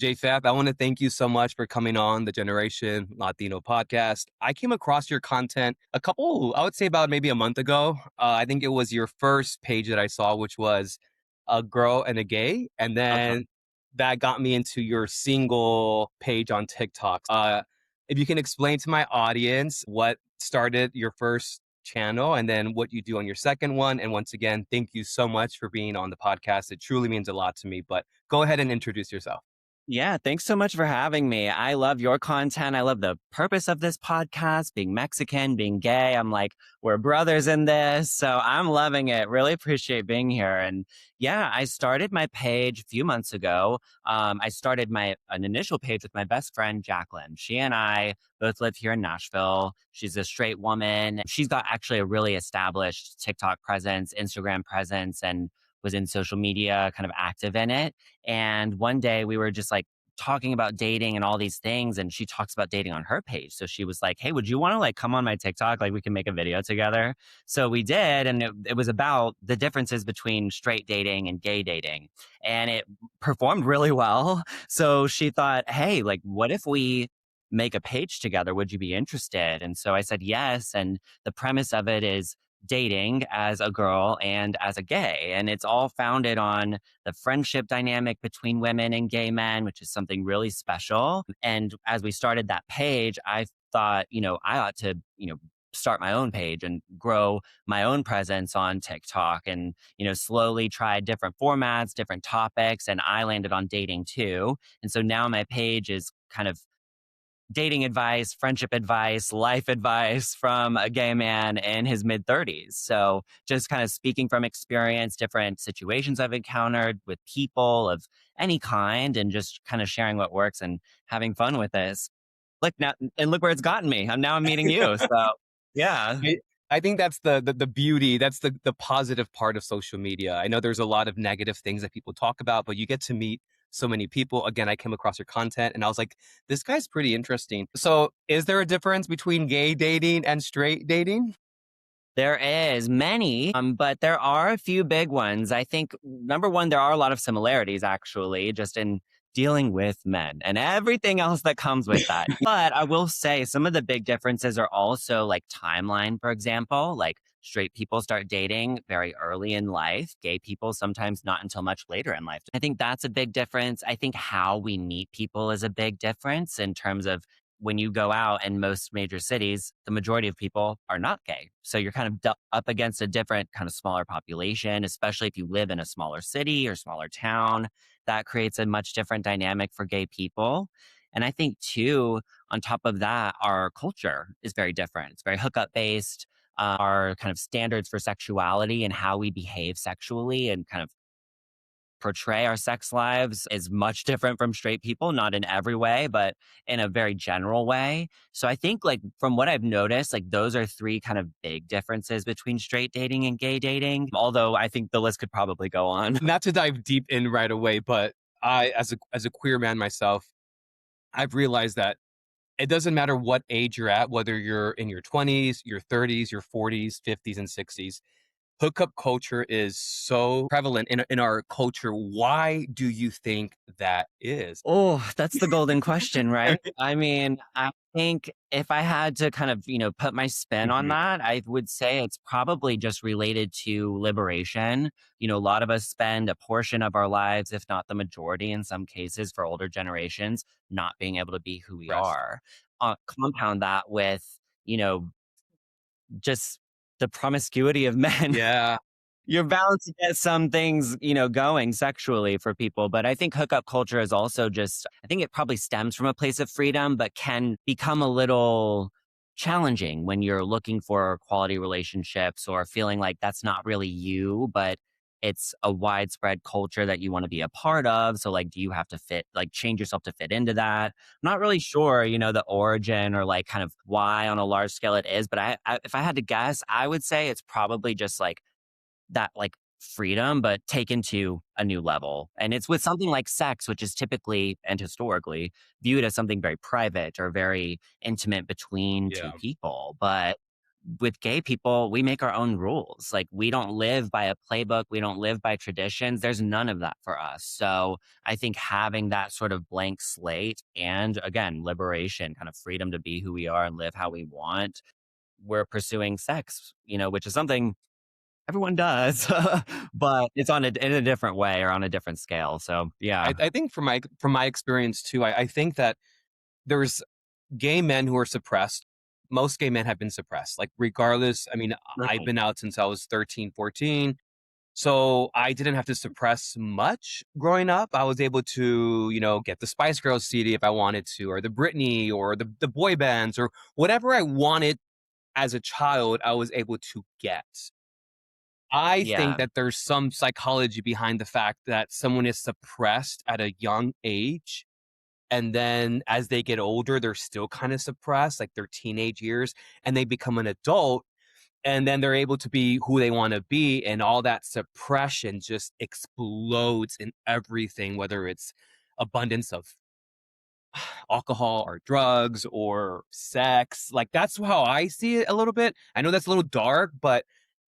Japheth, I want to thank you so much for coming on the Generation Latino podcast. I came across your content I would say about maybe a month ago. I think it was your first page that I saw, which was a girl and a gay. And Uh-huh. then that got me into your single page on TikTok. If you can explain to my audience what started your first channel and then what you do on your second one. And once again, thank you so much for being on the podcast. It truly means a lot to me. But go ahead and introduce yourself. Yeah, thanks so much for having me. I love your content. I love the purpose of this podcast, being Mexican, being gay. I'm like, we're brothers in this. So I'm loving it. Really appreciate being here. And yeah, I started my page a few months ago. I started an initial page with my best friend, Jacqueline. She and I both live here in Nashville. She's a straight woman. She's got actually a really established TikTok presence, Instagram presence, and was in social media, kind of active in it. And one day we were just like talking about dating and all these things. And she talks about dating on her page. So she was like, hey, would you want to like come on my TikTok? Like we can make a video together. So we did. And it was about the differences between straight dating and gay dating. And it performed really well. So she thought, hey, like, what if we make a page together? Would you be interested? And so I said yes. And the premise of it is dating as a girl and as a gay. And it's all founded on the friendship dynamic between women and gay men, which is something really special. And as we started that page, I thought, I ought to, start my own page and grow my own presence on TikTok and, slowly try different formats, different topics. And I landed on dating too. And so now my page is kind of dating advice, friendship advice, life advice from a gay man in his mid 30s. So just kind of speaking from experience, different situations I've encountered with people of any kind, and just kind of sharing what works and having fun with this. Look now, and look where it's gotten me. I'm meeting you. So yeah. I I think that's the beauty. That's the positive part of social media. I know there's a lot of negative things that people talk about, but you get to meet so many people. Again, I came across your content and I was like, this guy's pretty interesting. So, is there a difference between gay dating and straight dating? There is many, but there are a few big ones. I think number one, there are a lot of similarities actually, just in dealing with men and everything else that comes with that. But I will say some of the big differences are also like timeline, for example, like straight people start dating very early in life, gay people sometimes not until much later in life. I think that's a big difference. I think how we meet people is a big difference in terms of when you go out in most major cities, the majority of people are not gay. So you're kind of up against a different kind of smaller population, especially if you live in a smaller city or smaller town. That creates a much different dynamic for gay people. And I think too, on top of that, our culture is very different. It's very hookup based. Our kind of standards for sexuality and how we behave sexually and kind of portray our sex lives is much different from straight people, not in every way, but in a very general way. So I think like from what I've noticed, like those are three kind of big differences between straight dating and gay dating. Although I think the list could probably go on. Not to dive deep in right away, but as a queer man myself, I've realized that it doesn't matter what age you're at, whether you're in your 20s, your 30s, your 40s, 50s, and 60s. Hookup culture is so prevalent in our culture. Why do you think that is? Oh, that's the golden question, right? I mean, I think if I had to kind of, put my spin on Mhm. that, I would say it's probably just related to liberation. A lot of us spend a portion of our lives, if not the majority in some cases for older generations, not being able to be who we Rest. are. Compound that with, you know, just the promiscuity of men. Yeah. You're bound to get some things, going sexually for people. But I think hookup culture is also just, I think it probably stems from a place of freedom, but can become a little challenging when you're looking for quality relationships or feeling like that's not really you, but it's a widespread culture that you want to be a part of. So like, do you have to change yourself to fit into that? I'm not really sure, the origin or like kind of why on a large scale it is. But if I had to guess, I would say it's probably just like, that like freedom, but taken to a new level. And it's with something like sex, which is typically and historically viewed as something very private or very intimate between two Yeah. people. But with gay people, we make our own rules. Like, we don't live by a playbook, we don't live by traditions. There's none of that for us. So I think having that sort of blank slate and, again, liberation, kind of freedom to be who we are and live how we want, we're pursuing sex, which is something everyone does, but it's in a different way or on a different scale. So yeah. I think from my experience too, I think that there's gay men who are suppressed. Most gay men have been suppressed. Like regardless, I mean, I've Okay. been out since I was 13, 14. So I didn't have to suppress much growing up. I was able to, get the Spice Girls CD if I wanted to, or the Britney or the boy bands or whatever I wanted as a child, I was able to get. I think Yeah. that there's some psychology behind the fact that someone is suppressed at a young age. And then as they get older, they're still kind of suppressed, like their teenage years, and they become an adult. And then they're able to be who they want to be. And all that suppression just explodes in everything, whether it's abundance of alcohol or drugs or sex. Like that's how I see it a little bit. I know that's a little dark, but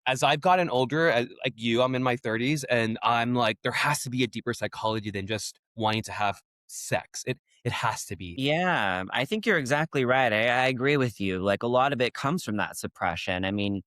as I've gotten older, like you, I'm in my 30s, and I'm like, there has to be a deeper psychology than just wanting to have sex. It has to be. Yeah, I think you're exactly right. I agree with you. Like, a lot of it comes from that suppression. I mean,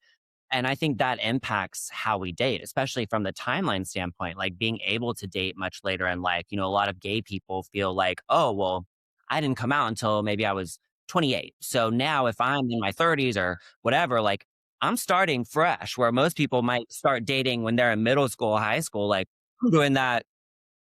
and I think that impacts how we date, especially from the timeline standpoint, like being able to date much later in life. A lot of gay people feel like, oh, well, I didn't come out until maybe I was 28. So now if I'm in my 30s or whatever, like, I'm starting fresh, where most people might start dating when they're in middle school, high school. Like, I'm doing that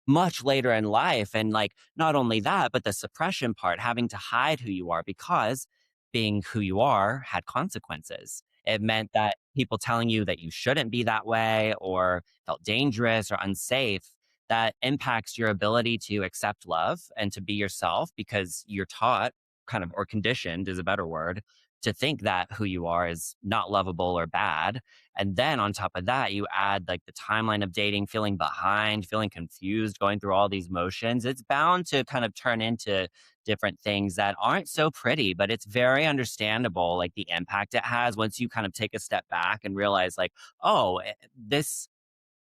much later in life. And like, not only that, but the suppression part, having to hide who you are because being who you are had consequences. It meant that people telling you that you shouldn't be that way or felt dangerous or unsafe, that impacts your ability to accept love and to be yourself because you're taught, kind of, or conditioned is a better word, to think that who you are is not lovable or bad. And then on top of that, you add like the timeline of dating, feeling behind, feeling confused, going through all these motions. It's bound to kind of turn into different things that aren't so pretty, but it's very understandable, like the impact it has once you kind of take a step back and realize, like, oh, this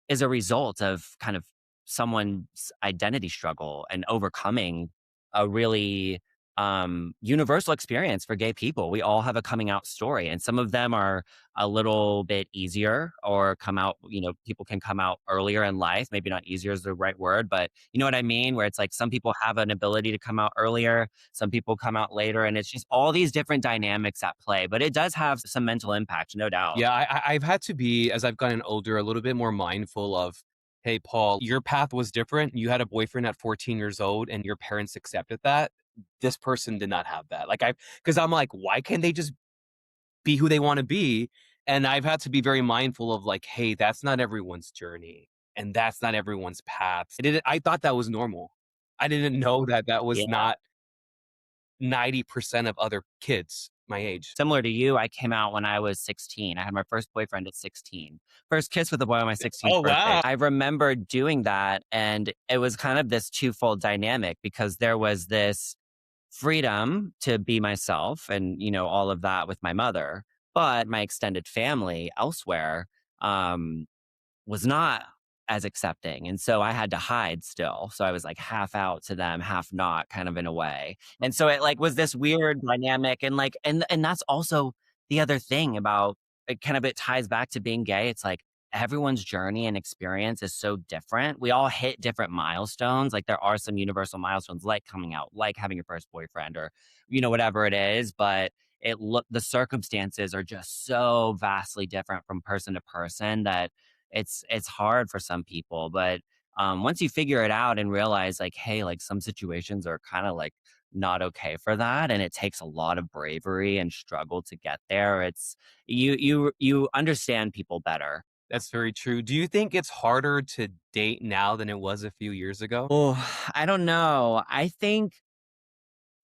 is a result of kind of someone's identity struggle and overcoming a really universal experience for gay people. We all have a coming out story, and some of them are a little bit easier or come out, people can come out earlier in life. Maybe not easier is the right word, but you know what I mean? Where it's like some people have an ability to come out earlier, some people come out later, and it's just all these different dynamics at play. But it does have some mental impact, no doubt. Yeah, I've had to be, as I've gotten older, a little bit more mindful of, hey, Paul, your path was different. You had a boyfriend at 14 years old and your parents accepted that. This person did not have that. Because I'm like, why can't they just be who they want to be? And I've had to be very mindful of like, hey, that's not everyone's journey and that's not everyone's path. I thought that was normal. I didn't know that that was Yeah. not 90% of other kids my age. Similar to you, I came out when I was 16. I had my first boyfriend at 16. First kiss with a boy on my 16th Oh, birthday. wow. I remember doing that, and it was kind of this twofold dynamic because there was this freedom to be myself and, all of that with my mother. But my extended family elsewhere, um, was not as accepting. And so I had to hide still. So I was like half out to them, half not, kind of, in a way. And so it like was this weird dynamic. And like, and that's also the other thing about it, kind of, it ties back to being gay. It's like everyone's journey and experience is so different. We all hit different milestones. Like, there are some universal milestones, like coming out, like having your first boyfriend, or, whatever it is. But the circumstances are just so vastly different from person to person that it's hard for some people. But once you figure it out and realize, like, hey, like, some situations are kind of like not okay for that, and it takes a lot of bravery and struggle to get there, it's you understand people better. That's very true. Do you think it's harder to date now than it was a few years ago? Oh, I don't know. I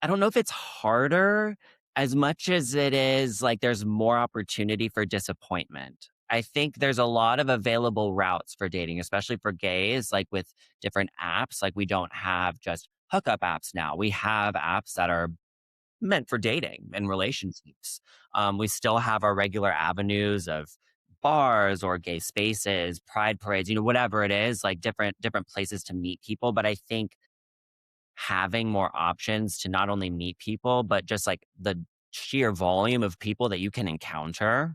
don't know if it's harder as much as it is like there's more opportunity for disappointment. I think there's a lot of available routes for dating, especially for gays, like with different apps. Like, we don't have just hookup apps now. We have apps that are meant for dating and relationships. We still have our regular avenues of bars or gay spaces, pride parades, whatever it is, like different places to meet people. But I think having more options to not only meet people, but just like the sheer volume of people that you can encounter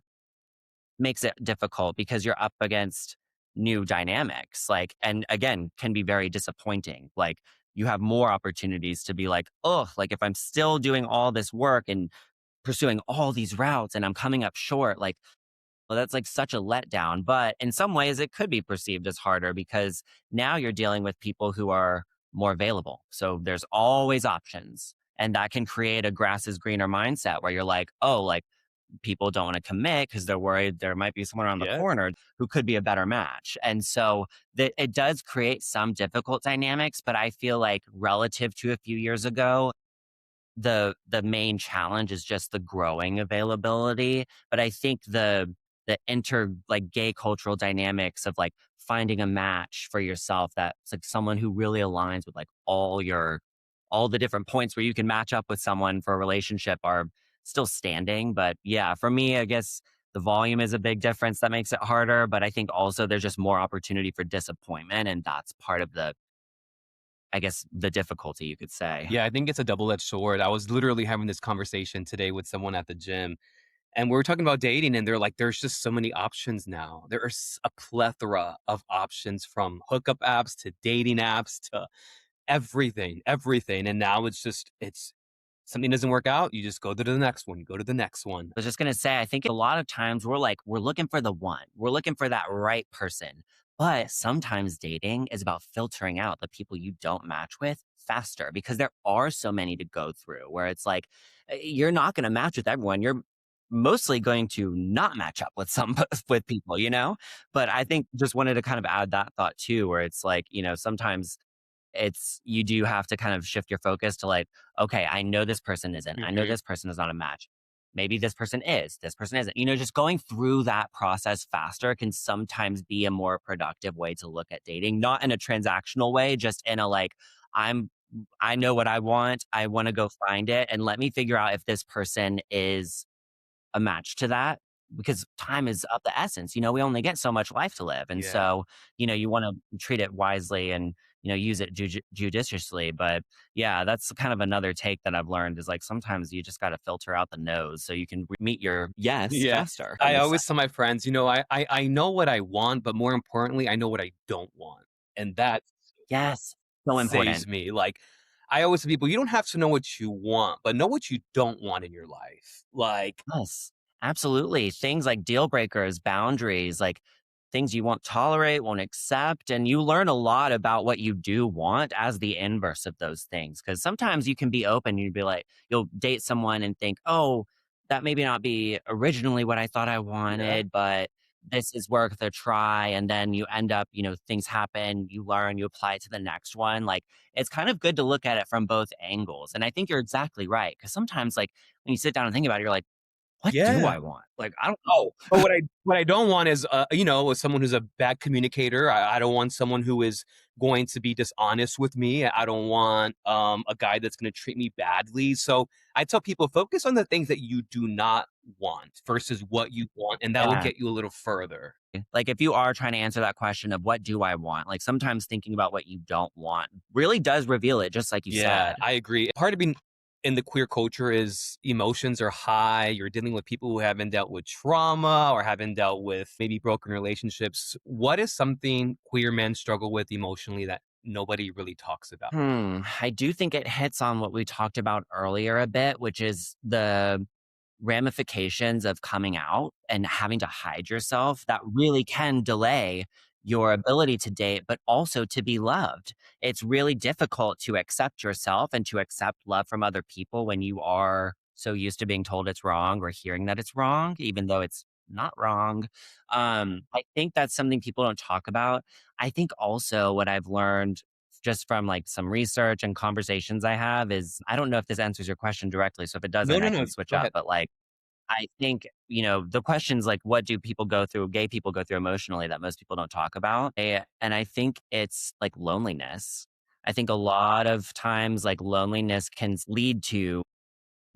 makes it difficult because you're up against new dynamics, like, and again, can be very disappointing. Like, you have more opportunities to be like, oh, like if I'm still doing all this work and pursuing all these routes and I'm coming up short, like, well, that's like such a letdown. But in some ways, it could be perceived as harder because now you're dealing with people who are more available. So there's always options. And that can create a grass is greener mindset where you're like, oh, like people don't want to commit because they're worried there might be someone around the Yeah. corner who could be a better match. And so it does create some difficult dynamics, but I feel like relative to a few years ago, the main challenge is just the growing availability. But I think the inter like gay cultural dynamics of like finding a match for yourself that's like someone who really aligns with like all the different points where you can match up with someone for a relationship are still standing. But yeah, for me, I guess the volume is a big difference that makes it harder. But I think also there's just more opportunity for disappointment. And that's part of I guess, the difficulty, you could say. Yeah, I think it's a double-edged sword. I was literally having this conversation today with someone at the gym, and we were talking about dating, and they're like, "There's just so many options now. There is a plethora of options from hookup apps to dating apps to everything, everything." And now it's something doesn't work out, you just go to the next one, you go to the next one. I was just gonna say, I think a lot of times we're looking for the one. We're looking for that right person. But sometimes dating is about filtering out the people you don't match with faster because there are so many to go through where it's like you're not gonna match with everyone. You're mostly going to not match up with some with people, you know? But I think just wanted to kind of add that thought too, where it's like, sometimes you do have to kind of shift your focus to like, okay, I know this person isn't. I know Mhm. this person is not a match. Maybe this person is. This person isn't. Just going through that process faster can sometimes be a more productive way to look at dating, not in a transactional way, just in a like, I'm I know what I want. I want to go find it and let me figure out if this person is a match to that because time is of the essence. We only get so much life to live. And Yeah. so, you want to treat it wisely and, use it judiciously. But yeah, that's kind of another take that I've learned is like sometimes you just got to filter out the no's so you can meet your yes Yeah. faster. I always tell my friends, I know what I want, but more importantly, I know what I don't want, and that Yes. So saves important. me. Like, I always tell people, "You don't have to know what you want, but know what you don't want in your life." Like, Yes, absolutely. Things like deal breakers, boundaries, like things you won't tolerate, won't accept. And you learn a lot about what you do want as the inverse of those things. Cause sometimes you can be open, you'd be like, you'll date someone and think, oh, that maybe not be originally what I thought I yeah. wanted, but this is worth a try. And then you end up, things happen, you learn, you apply it to the next one. Like it's kind of good to look at it from both angles. And I think you're exactly right. Cause sometimes, like, when you sit down and think about it, you're like, what do Yeah. I want? Like, I don't know. But what I don't want is, someone who's a bad communicator. I don't want someone who is going to be dishonest with me. I don't want a guy that's going to treat me badly. So I tell people focus on the things that you do not want versus what you want, and that will Yeah. get you a little further. Like, if you are trying to answer that question of what do I want, like sometimes thinking about what you don't want really does reveal it, just like you Yeah, said. I agree. Part of being in the queer culture is emotions are high. You're dealing with people who haven't dealt with trauma or haven't dealt with maybe broken relationships. What is something queer men struggle with emotionally that nobody really talks about? I do think it hits on what we talked about earlier a bit, which is the ramifications of coming out and having to hide yourself that really can delay your ability to date, but also to be loved. It's really difficult to accept yourself and to accept love from other people when you are so used to being told it's wrong or hearing that it's wrong, even though it's not wrong. I think that's something people don't talk about. I think also what I've learned just from like some research and conversations I have is I don't know if this answers your question directly. So if it No, doesn't, no, I no. can switch Go up. ahead. But like, I think, the questions like, what do people go through, gay people go through emotionally that most people don't talk about? And I think it's like loneliness. I think a lot of times, like, loneliness can lead to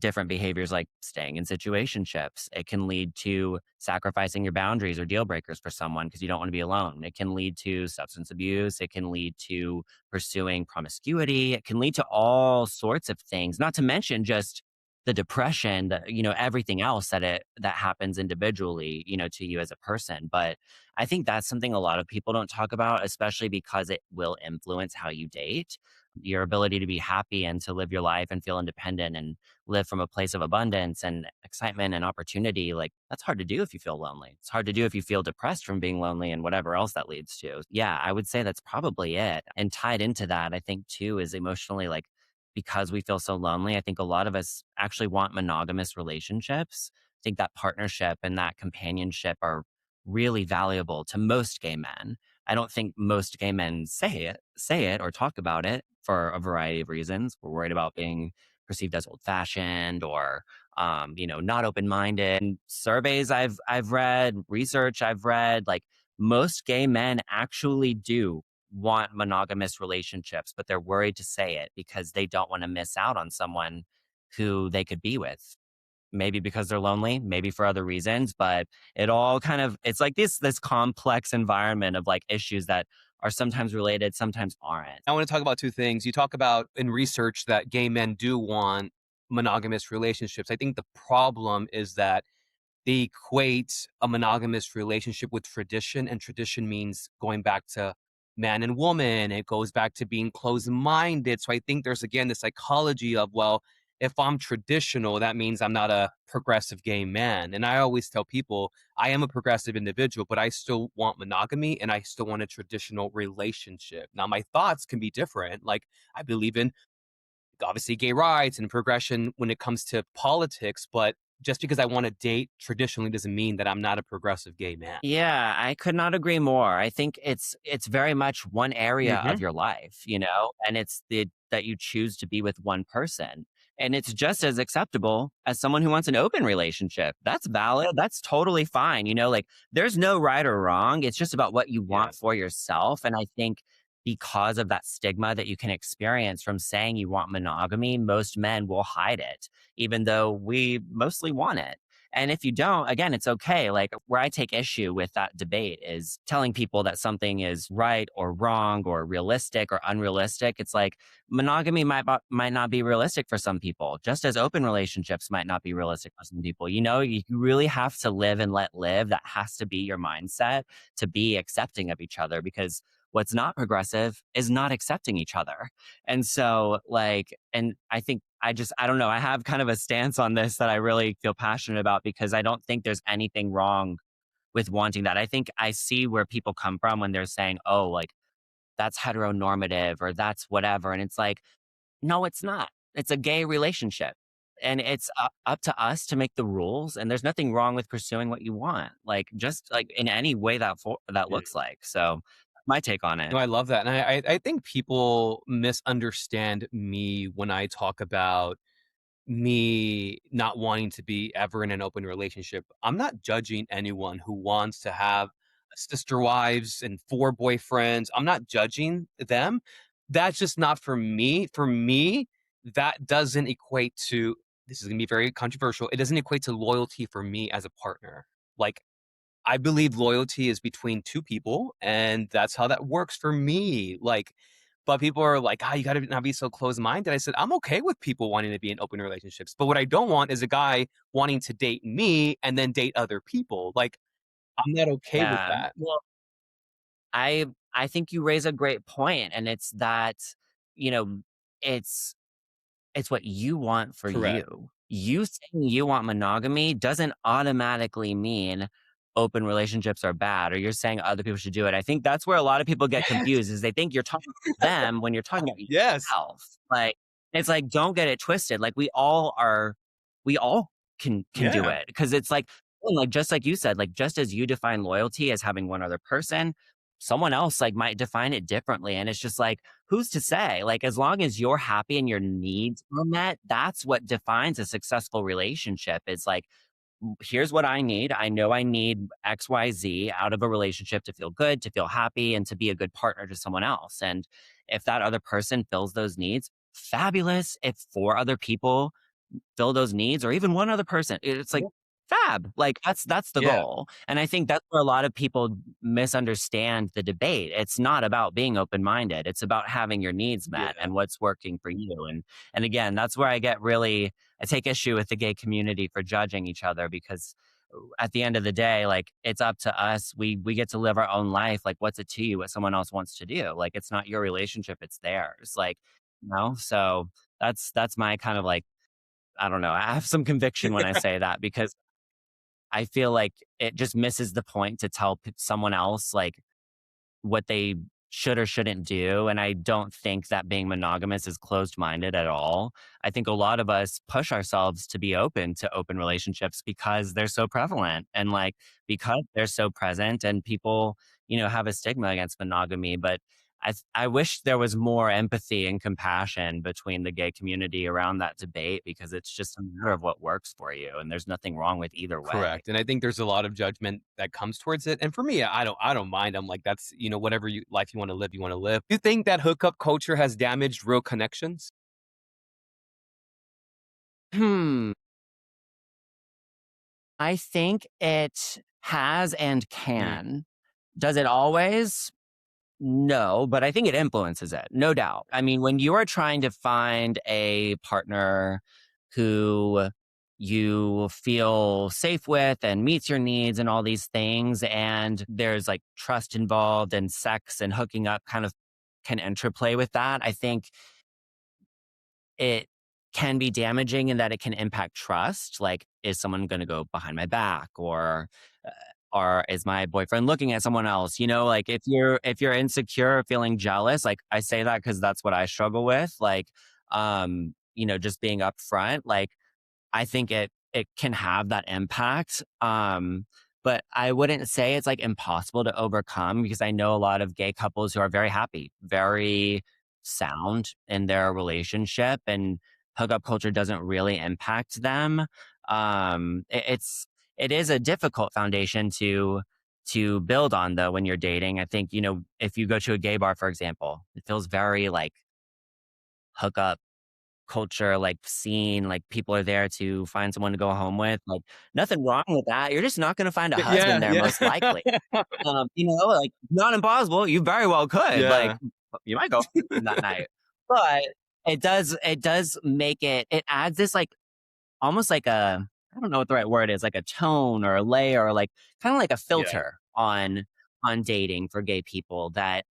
different behaviors like staying in situationships. It can lead to sacrificing your boundaries or deal breakers for someone because you don't want to be alone. It can lead to substance abuse. It can lead to pursuing promiscuity. It can lead to all sorts of things, not to mention just the depression, everything else that happens individually, to you as a person. But I think that's something a lot of people don't talk about, especially because it will influence how you date. Your ability to be happy and to live your life and feel independent and live from a place of abundance and excitement and opportunity, like that's hard to do if you feel lonely. It's hard to do if you feel depressed from being lonely and whatever else that leads to. Yeah, I would say that's probably it. And tied into that, I think too, is emotionally like because we feel so lonely, I think a lot of us actually want monogamous relationships. I think that partnership and that companionship are really valuable to most gay men. I don't think most gay men say it or talk about it for a variety of reasons. We're worried about being perceived as old fashioned or not open minded. Surveys I've read, research I've read, like most gay men actually do want monogamous relationships, but they're worried to say it because they don't want to miss out on someone who they could be with. Maybe because they're lonely, maybe for other reasons, but it all kind of it's like this complex environment of like issues that are sometimes related, sometimes aren't. I want to talk about two things. You talk about in research that gay men do want monogamous relationships. I think the problem is that they equate a monogamous relationship with tradition, and tradition means going back to man and woman. It goes back to being closed minded. So I think there's again the psychology of, well, if I'm traditional, that means I'm not a progressive gay man. And I always tell people I am a progressive individual, but I still want monogamy and I still want a traditional relationship. Now, my thoughts can be different. Like, I believe in obviously gay rights and progression when it comes to politics, but just because I want to date traditionally doesn't mean that I'm not a progressive gay man. Yeah, I could not agree more. I think it's very much one area Hmm. of your life, and it's that you choose to be with one person. And it's just as acceptable as someone who wants an open relationship. That's valid. That's totally fine. Like there's no right or wrong. It's just about what you Yeah. want for yourself. And I think because of that stigma that you can experience from saying you want monogamy, most men will hide it, even though we mostly want it. And if you don't, again, it's okay. Like where I take issue with that debate is telling people that something is right or wrong or realistic or unrealistic. It's like monogamy might not be realistic for some people, just as open relationships might not be realistic for some people. You really have to live and let live. That has to be your mindset to be accepting of each other because what's not progressive is not accepting each other. And so, and I think I don't know. I have kind of a stance on this that I really feel passionate about because I don't think there's anything wrong with wanting that. I think I see where people come from when they're saying, oh, like that's heteronormative or that's whatever. And it's like, no, it's not. It's a gay relationship. And it's up to us to make the rules. And there's nothing wrong with pursuing what you want, like just like in any way that Yeah. looks like. So, my take on it. No, I love that. And I think people misunderstand me when I talk about me not wanting to be ever in an open relationship. I'm not judging anyone who wants to have sister wives and four boyfriends. I'm not judging them. That's just not for me. For me, that doesn't equate to, this is going to be very controversial. It doesn't equate to loyalty for me as a partner. Like, I believe loyalty is between two people, and that's how that works for me. Like, but people are like, "Ah, you gotta not be so closed-minded." I said, "I'm okay with people wanting to be in open relationships, but what I don't want is a guy wanting to date me and then date other people. Like, I'm not okay with Yeah. that." Well, I think you raise a great point, and it's that, you know, it's it's what you want for Correct. you. You saying you want monogamy doesn't automatically mean open relationships are bad or you're saying other people should do it. I think that's where a lot of people get Yes. confused is they think you're talking about them when you're talking about Yes. yourself. Like it's like don't get it twisted. Like we all can do Yeah. it because it's like and like just like you said, like just as you define loyalty as having one other person, someone else like might define it differently and it's just like who's to say? Like, as long as you're happy and your needs are met, that's what defines a successful relationship. Is like, here's what I need. I know I need XYZ out of a relationship to feel good, to feel happy, and to be a good partner to someone else. And if that other person fills those needs, fabulous. If four other people fill those needs, or even one other person, it's like Yeah. fab. Like that's the Yeah. goal. And I think that's where a lot of people misunderstand the debate. It's not about being open-minded. It's about having your needs met Yeah. and what's working for you. And again, that's where I take issue with the gay community for judging each other, because at the end of the day, like, it's up to us. We get to live our own life. Like, what's it to you what someone else wants to do? Like, it's not your relationship, it's theirs. Like, so that's my kind of like, I don't know. I have some conviction when I say that, because I feel like it just misses the point to tell someone else like what they should or shouldn't do. And I don't think that being monogamous is closed minded at all. I think a lot of us push ourselves to be open to open relationships because they're so prevalent, and like because they're so present, and people, have a stigma against monogamy. But I wish there was more empathy and compassion between the gay community around that debate, because it's just a matter of what works for you. And there's nothing wrong with either way. Correct. And I think there's a lot of judgment that comes towards it. And for me, I don't mind. I'm like, that's, whatever life you want to live, you want to live. Do you think that hookup culture has damaged real connections? Hmm. I think it has and Mm, can. Does it always? No, but I think it influences it, no doubt. I mean, when you are trying to find a partner who you feel safe with and meets your needs and all these things, and there's like trust involved, and sex and hooking up kind of can interplay with that, I think it can be damaging in that it can impact trust. Like, is someone going to go behind my back, uh, or is my boyfriend looking at someone else? Like, if you're insecure, feeling jealous, like, I say that because that's what I struggle with. Like, just being upfront, like, I think it can have that impact. But I wouldn't say it's like impossible to overcome, because I know a lot of gay couples who are very happy, very sound in their relationship, and hookup culture doesn't really impact them. It is a difficult foundation to build on, though, when you're dating. I think, if you go to a gay bar, for example, it feels very like hookup culture, like scene, like people are there to find someone to go home with. Like, nothing wrong with that. You're just not going to find a husband yeah, there, yeah. most likely. Like, not impossible. You very well could. Like, Yeah, you might go that night, but it does make it adds this like almost like a, I don't know what the right word is, like a tone or a layer, or like kind of like a yeah, filter on dating for gay people, that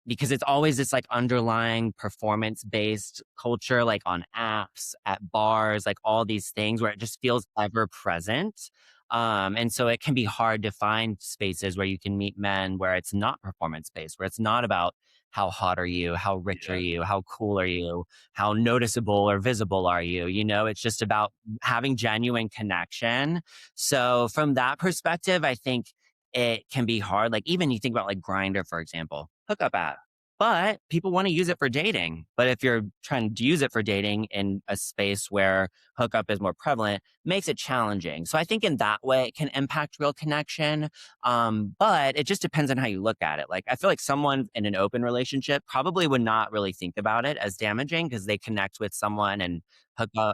because it's always this like underlying performance based culture, like on apps, at bars, like all these things where it just feels ever present. And so it can be hard to find spaces where you can meet men where it's not performance based, where it's not about how hot are you, how rich are yeah, you, how cool are you, how noticeable or visible are you? It's just about having genuine connection. So from that perspective, I think it can be hard. Like, even you think about like Grinder, for example, hookup app. But people want to use it for dating. But if you're trying to use it for dating in a space where hookup is more prevalent, makes it challenging. So I think in that way it can impact real connection. But it just depends on how you look at it. Like, I feel like someone in an open relationship probably would not really think about it as damaging, because they connect with someone, and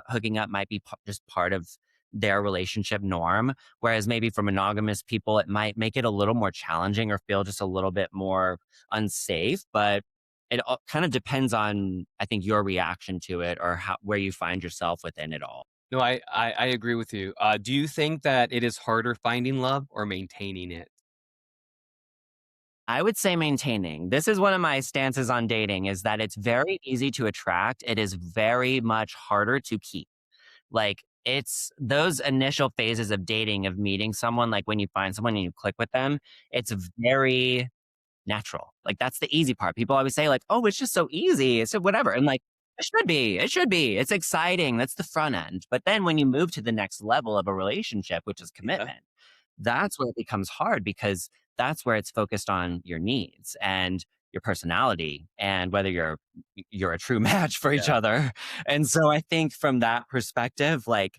hooking up might be just part of their relationship norm. Whereas maybe for monogamous people, it might make it a little more challenging, or feel just a little bit more unsafe. But it kind of depends on, I think, your reaction to it, or where you find yourself within it all. no, I agree with you. Do you think that it is harder finding love or maintaining it? I would say maintaining. This is one of my stances on dating, is that it's very easy to attract. It is very much harder to keep. Like, it's those initial phases of dating, of meeting someone, like when you find someone and you click with them, it's very natural. Like, that's the easy part. People always say like, "Oh, it's just so easy. It's whatever." And like, it should be. It should be. It's exciting. That's the front end. But then when you move to the next level of a relationship, which is Yeah, commitment, that's where it becomes hard, because that's where it's focused on your needs and your personality, and whether you're a true match for each yeah, other. And so I think from that perspective, like,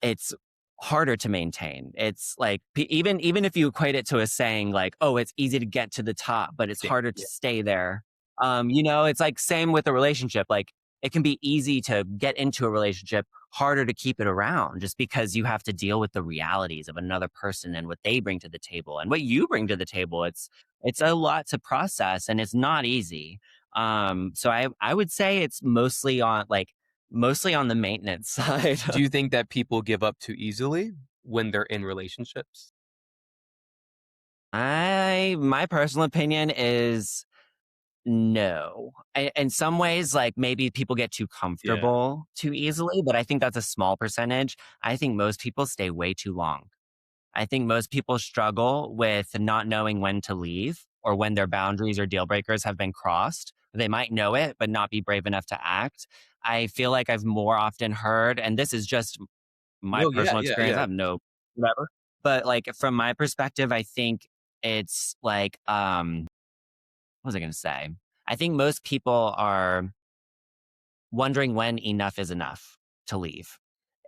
it's harder to maintain. It's like, even if you equate it to a saying like, "Oh, it's easy to get to the top, but it's yeah, harder to yeah, stay there." It's like same with a relationship. Like, it can be easy to get into a relationship, harder to keep it around just because you have to deal with the realities of another person and what they bring to the table and what you bring to the table. It's a lot to process and it's not easy. So I would say it's mostly on the maintenance side. Do you think that people give up too easily when they're in relationships? My personal opinion is no. In some ways, like maybe people get too Yeah. comfortable too easily, but I think that's a small percentage. I think most people stay way too long. I think most people struggle with not knowing when to leave or when their boundaries or deal breakers have been crossed. They might know it, but not be brave enough to act. I feel like I've more often heard, and this is just my No, yeah, personal yeah, experience. I yeah. have no whatever. But like from my perspective, I think it's like what was I gonna say? I think most people are wondering when enough is enough to leave.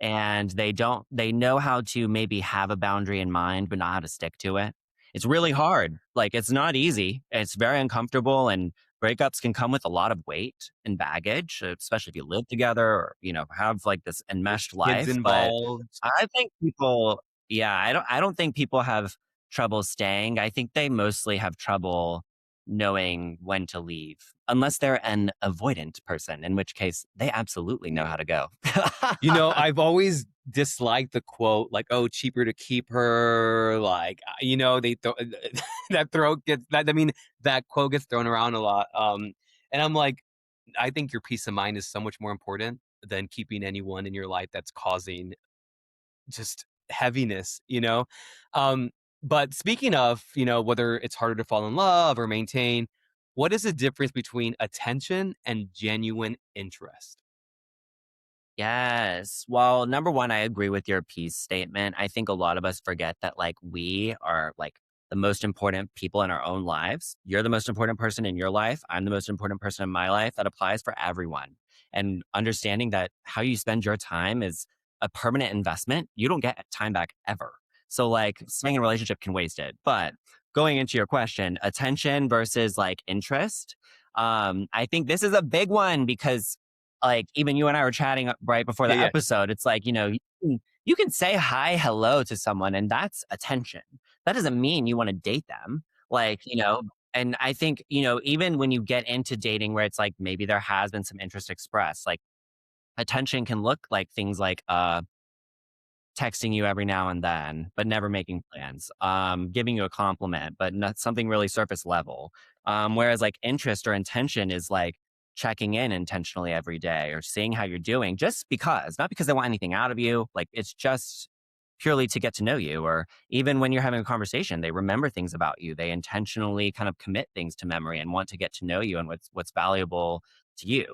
And they know how to maybe have a boundary in mind, but not how to stick to it. It's really hard. Like it's not easy. It's very uncomfortable and breakups can come with a lot of weight and baggage, especially if you live together or, have like this There's enmeshed kids life. But involved. I think yeah, I don't think people have trouble staying. I think they mostly have trouble knowing when to leave, unless they're an avoidant person, in which case they absolutely know how to go. I've always disliked the quote, like, "Oh, cheaper to keep her." Like, they throw that quote gets thrown around a lot. And I'm like, I think your peace of mind is so much more important than keeping anyone in your life that's causing just heaviness. Um, but speaking of, whether it's harder to fall in love or maintain, what is the difference between attention and genuine interest? Yes. Well, number one, I agree with your peace statement. I think a lot of us forget that like we are like the most important people in our own lives. You're the most important person in your life. I'm the most important person in my life. That applies for everyone. And understanding that how you spend your time is a permanent investment. You don't get time back ever. So like staying in a relationship can waste it. But going into your question, attention versus like interest. I think this is a big one because like even you and I were chatting right before Yeah, the yeah. episode. It's like, you can say hi, hello to someone, and that's attention. That doesn't mean you want to date them. Like, and I think, even when you get into dating where it's like maybe there has been some interest expressed, like attention can look like things like texting you every now and then, but never making plans. Giving you a compliment, but not something really surface level. Whereas like interest or intention is like checking in intentionally every day or seeing how you're doing just because, not because they want anything out of you. Like it's just purely to get to know you. Or even when you're having a conversation, they remember things about you. They intentionally kind of commit things to memory and want to get to know you and what's valuable to you.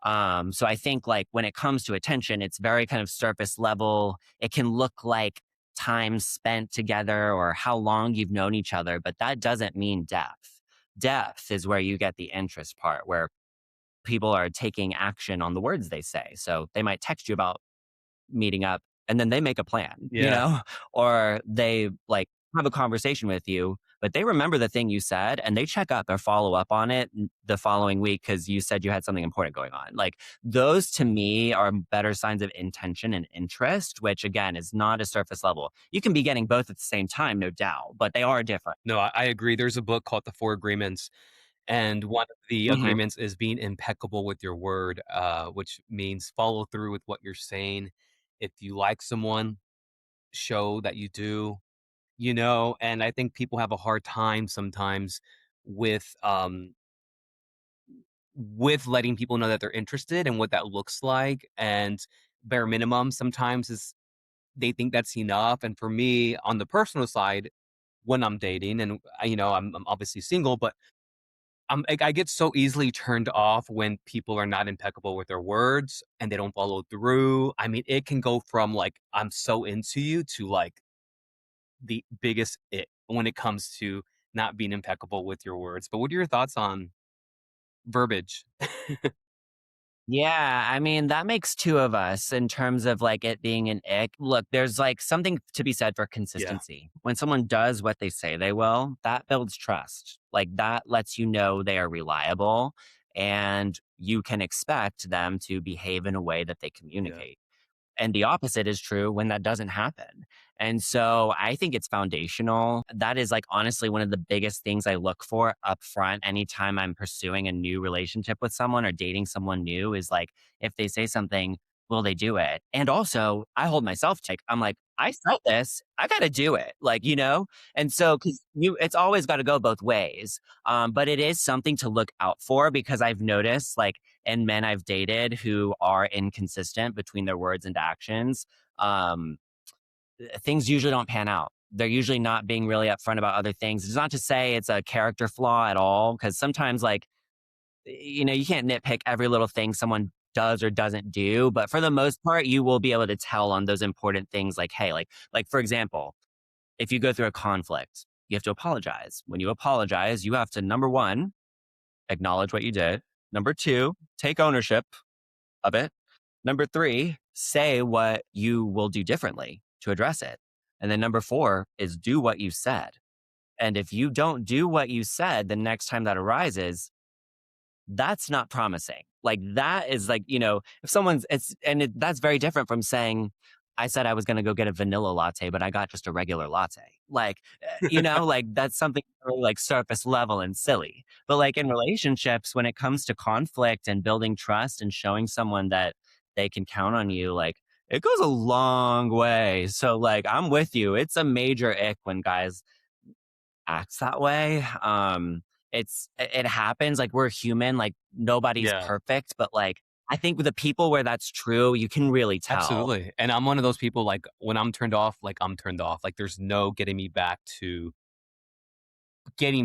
So I think like when it comes to attention, it's very kind of surface level. It can look like time spent together or how long you've known each other, but that doesn't mean depth. Depth is where you get the interest part, where people are taking action on the words they say. So they might text you about meeting up and then they make a plan, Yeah. or they like have a conversation with you, but they remember the thing you said and they check up or follow up on it the following week because you said you had something important going on. Like those to me are better signs of intention and interest, which again is not a surface level. You can be getting both at the same time, no doubt, but they are different. No, I agree. There's a book called The Four Agreements, and one of the Hmm. agreements is being impeccable with your word, which means follow through with what you're saying. If you like someone, show that you do. And I think people have a hard time sometimes with with letting people know that they're interested and what that looks like. And bare minimum sometimes is they think that's enough. And for me, on the personal side, when I'm dating, and I'm obviously single, but I get so easily turned off when people are not impeccable with their words and they don't follow through. I mean, it can go from like I'm so into you to like the biggest it when it comes to not being impeccable with your words. But what are your thoughts on verbiage? Yeah, I mean, that makes two of us in terms of like it being an ick. Look, there's like something to be said for Yeah. consistency. When someone does what they say they will, that builds trust. Like that lets you know they are reliable. And you can expect them to behave in a way that they Yeah. communicate. And the opposite is true when that doesn't happen. And so I think it's foundational. That is like honestly one of the biggest things I look for up front anytime I'm pursuing a new relationship with someone or dating someone new is like if they say something, will they do it? And also, I hold myself to I'm like, I felt this, I got to do it. Like, and so cuz it's always got to go both ways. But it is something to look out for because I've noticed like and men I've dated who are inconsistent between their words and actions, um, things usually don't pan out. They're usually not being really upfront about other things. It's not to say it's a character flaw at all, because sometimes, like, you can't nitpick every little thing someone does or doesn't do. But for the most part, you will be able to tell on those important things. Like, hey, like for example, if you go through a conflict, you have to apologize. When you apologize, you have to number one, acknowledge what you did. Number two, take ownership of it. Number three, say what you will do differently to address it. And then number four is do what you said. And if you don't do what you said the next time that arises, that's not promising. Like that is like, if someone's, that's very different from saying, I said I was going to go get a vanilla latte, but I got just a regular latte. Like, like that's something really like surface level and silly. But like in relationships, when it comes to conflict and building trust and showing someone that they can count on you, like it goes a long way. So like, I'm with you. It's a major ick when guys acts that way. It happens. Like we're human. Like nobody's Yeah. perfect, but like I think with the people where that's true, you can really tell. Absolutely. And I'm one of those people, like, when I'm turned off, like, I'm turned off. Like, there's no getting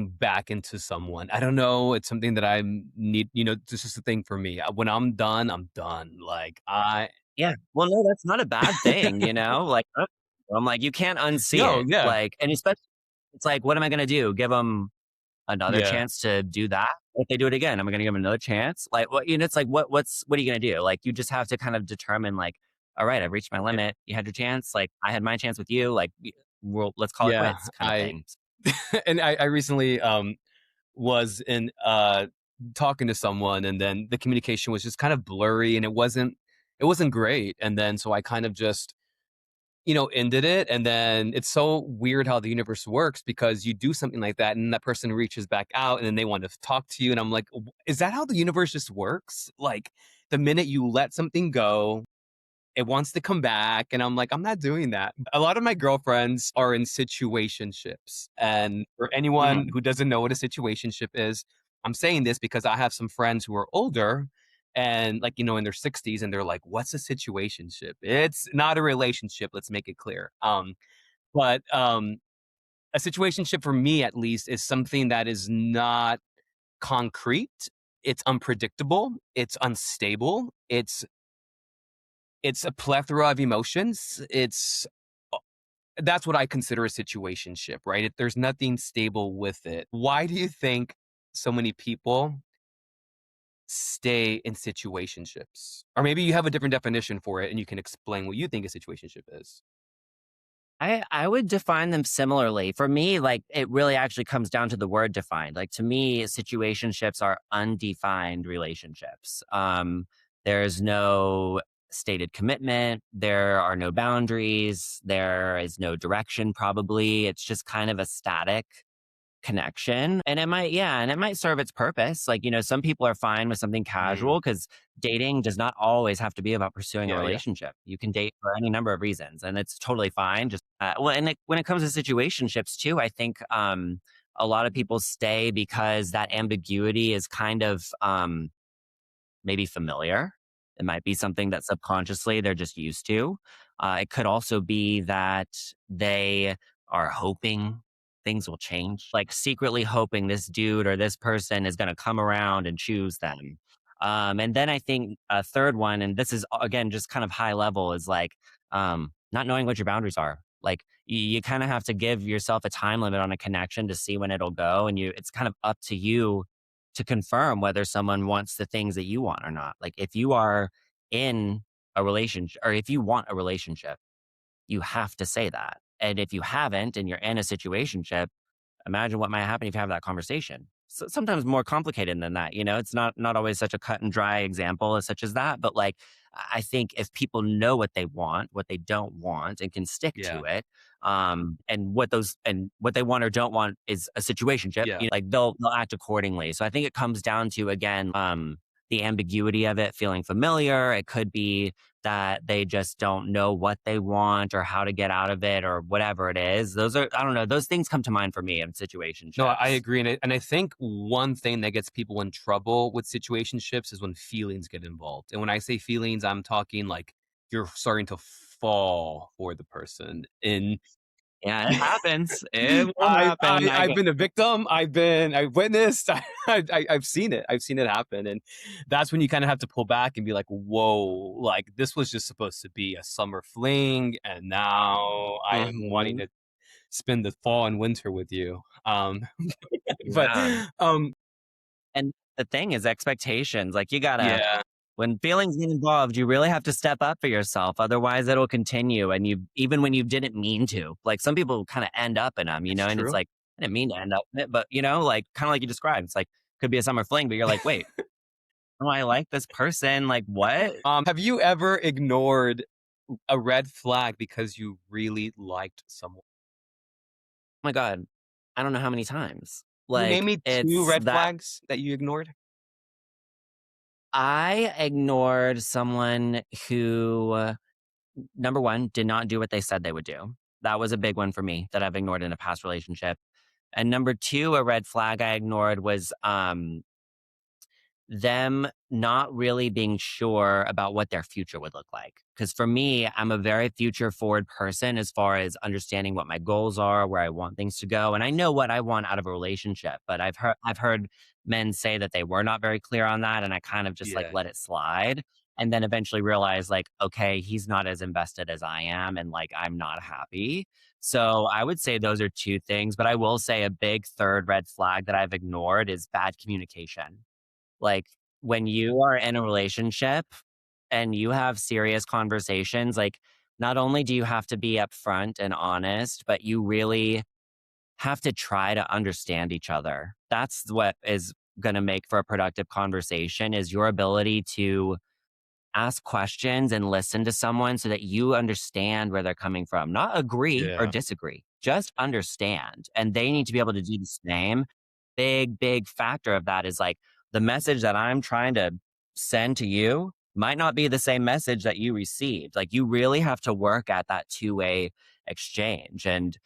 back into someone. I don't know. It's something that I need, this is the thing for me. When I'm done, I'm done. Like, Yeah. Well, no, that's not a bad thing. Like I'm like you can't unsee no, it. yeah. Like, and especially it's like, what am I going to do? Give them another Yeah. chance to do that? If they do it again, am I going to give them another chance? Like, what? It's like, what are you going to do? Like, you just have to kind of determine, like, all right, I've reached my Yeah. limit. You had your chance. Like, I had my chance with you. Like, let's call it Yeah. quits, kind of thing. And I recently, was in, talking to someone, and then the communication was just kind of blurry, and it wasn't great. And then, so I kind of just, ended it. And then it's so weird how the universe works, because you do something like that and that person reaches back out and then they want to talk to you. And I'm like, is that how the universe just works? Like, the minute you let something go, it wants to come back. And I'm like, I'm not doing that. A lot of my girlfriends are in situationships. And for anyone Mhm. who doesn't know what a situationship is, I'm saying this because I have some friends who are older and, like, in their 60s, and they're like, what's a situationship? It's not a relationship. Let's make it clear. But a situationship, for me at least, is something that is not concrete. It's unpredictable. It's unstable. It's a plethora of emotions. That's what I consider a situationship, right? There's nothing stable with it. Why do you think so many people stay in situationships? Or maybe you have a different definition for it and you can explain what you think a situationship is. I would define them similarly. For me, like it really actually comes down to the word defined. Like to me, situationships are undefined relationships. There's no stated commitment. There are no boundaries. There is no direction, probably. It's just kind of a static connection. And it might serve its purpose. Like, some people are fine with something Mm, casual because dating does not always have to be about pursuing a yeah, yeah. relationship. You can date for any number of reasons and it's totally fine. Just, when it comes to situationships too, I think, a lot of people stay because that ambiguity is kind of, maybe familiar. It might be something that subconsciously they're just used to. It could also be that they are hoping things will change, like secretly hoping this dude or this person is going to come around and choose them. And then I think a third one, and this is again just kind of high level, is like not knowing what your boundaries are. Like you kind of have to give yourself a time limit on a connection to see when it'll go, and it's kind of up to you to confirm whether someone wants the things that you want or not. Like if you are in a relationship or if you want a relationship, you have to say that. And if you haven't and you're in a situationship, imagine what might happen if you have that conversation. sometimes more complicated than that. It's not always such a cut and dry example as such as that. But like, I think if people know what they want, what they don't want, and can stick Yeah. to it, and what they want or don't want is a situationship, Yeah. like they'll act accordingly. So I think it comes down to, again, the ambiguity of it feeling familiar. It could be that they just don't know what they want or how to get out of it or whatever it is. I don't know, those things come to mind for me in No, I situationships. agree, and I think one thing that gets people in trouble with situationships is when feelings get involved, and when I say feelings, I'm talking like you're starting to fall for the person, and Yeah, it happens. It will happen. I've been a victim. I've witnessed. I've seen it. I've seen it happen, and that's when you kind of have to pull back and be like, "Whoa! Like this was just supposed to be a summer fling, and now I am wanting Mhm. to spend the fall and winter with you." But Yeah. um, And the thing is expectations. Like, you gotta yeah, when feelings get involved, you really have to step up for yourself. Otherwise, it'll continue. And even when you didn't mean to, like some people kind of end up in them, it's and it's true. like, I didn't mean to end up in it, but like kind of like you described, it's like, could be a summer fling, but you're like, wait, oh, I like this person. Like, what? Oh Have you ever ignored a red flag because you really liked someone? my God. I don't know how many times. Can you name Like, me two it's red that flags that you ignored? I ignored someone who, number one, did not do what they said they would do. That was a big one for me that I've ignored in a past relationship. And number two, a red flag I ignored was them not really being sure about what their future would look like. Because for me, I'm a very future forward person as far as understanding what my goals are, where I want things to go, and I know what I want out of a relationship. But I've heard men say that they were not very clear on that, and I kind of just like Yeah. let it slide, and then eventually realized like, okay, he's not as invested as I am, and like I'm not happy. So I would say those are two things, but I will say a big third red flag that I've ignored is bad communication. Like, when you are in a relationship and you have serious conversations, like, not only do you have to be upfront and honest, but you really have to try to understand each other. That's what is gonna make for a productive conversation, is your ability to ask questions and listen to someone so that you understand where they're coming from. Not agree or Yeah. disagree, just understand. And they need to be able to do the same. Big factor of that is like the message that I'm trying to send to you might not be the same message that you received. Like, you really have to work at that two-way exchange. And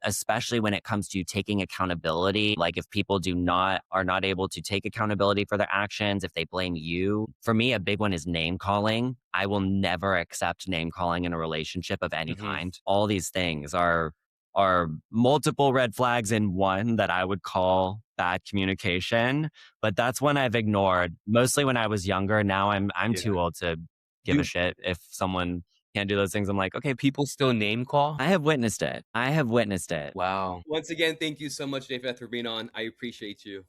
especially when it comes to taking accountability. Like, if people are not able to take accountability for their actions, if they blame you. For me, a big one is name calling. I will never accept name calling in a relationship of any Mhm. kind. All these things are multiple red flags in one that I would call bad communication. But that's one I've ignored mostly when I was younger. Now I'm Yeah. too old to give a Do shit if someone can't do those things. I'm like, okay, people still name call? I have witnessed it. I have witnessed it. Wow. Once again, thank you so much, Japheth, for being on. I appreciate you.